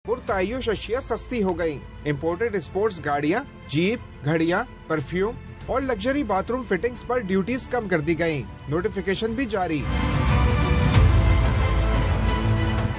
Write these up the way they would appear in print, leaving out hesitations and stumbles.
पुरतायुश अशिया सस्ती हो गयी। इम्पोर्टेड स्पोर्ट्स गाड़ियाँ, जीप, घड़ियाँ, परफ्यूम और लग्जरी बाथरूम फिटिंग्स पर ड्यूटीज कम कर दी गयी। नोटिफिकेशन भी जारी।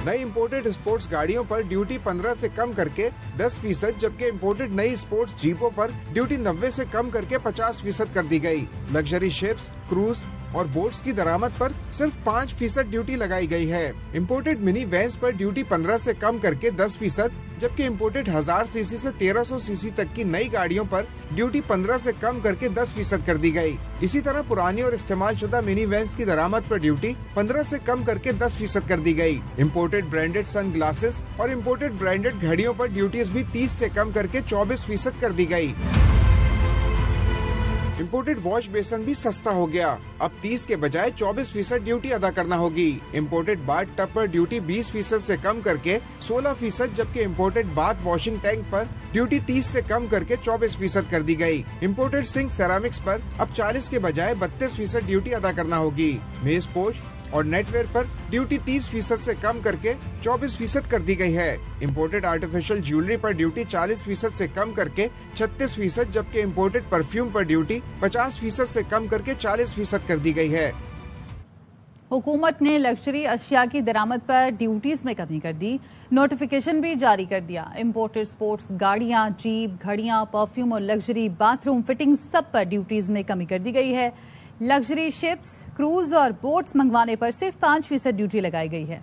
नई इम्पोर्टेड स्पोर्ट्स गाड़ियों पर ड्यूटी 15 से कम करके 10%, जबकि इम्पोर्टेड नई स्पोर्ट्स जीपों पर ड्यूटी 90 से कम करके 50% कर दी गई। लग्जरी शिप्स, क्रूज और बोट्स की दरामद पर सिर्फ 5% ड्यूटी लगाई गई है। इम्पोर्टेड मिनी वैन्स पर ड्यूटी 15 से कम करके 10%, जबकि इम्पोर्टेड 1000 सीसी से 1300 सीसी तक की नई गाड़ियों पर ड्यूटी 15 से कम करके 10% कर दी गई। इसी तरह पुरानी और इस्तेमाल शुदा मिनी वैन्स की दरामद पर ड्यूटी 15 से कम करके 10% कर दी गई। इम्पोर्टेड ब्रांडेड सन ग्लासेस और इम्पोर्टेड ब्रांडेड घड़ियों पर ड्यूटीज भी 30 से कम करके 24% कर दी गई। इम्पोर्टेड वॉश बेसन भी सस्ता हो गया। अब 30 के बजाय 24% ड्यूटी अदा करना होगी। इम्पोर्टेड बाथ टब पर ड्यूटी 20% से कम करके 16%, जबकि इम्पोर्टेड बाथ वॉशिंग टैंक पर ड्यूटी 30 से कम करके 24% कर दी गई। इम्पोर्टेड सिंक सेरामिक्स पर अब 40 के बजाय 32% ड्यूटी अदा करना होगी। मेज पोश और नेटवेयर पर ड्यूटी 30% से कम करके 24% कर दी गई है। इम्पोर्टेड आर्टिफिशियल ज्वेलरी पर ड्यूटी 40% से कम करके 36%, जबकि इम्पोर्टेड परफ्यूम पर ड्यूटी 50% से कम करके 40% कर दी गई है। हुकूमत ने लग्जरी अशिया की दरामद पर ड्यूटीज में कमी कर दी। नोटिफिकेशन भी जारी कर दिया। इम्पोर्टेड स्पोर्ट्स गाड़ियां, जीप, घड़ियां, परफ्यूम और लग्जरी बाथरूम फिटिंग सब पर ड्यूटीज में कमी कर दी गई है। लग्जरी शिप्स, क्रूज और बोट्स मंगवाने पर सिर्फ 5% ड्यूटी लगाई गई है।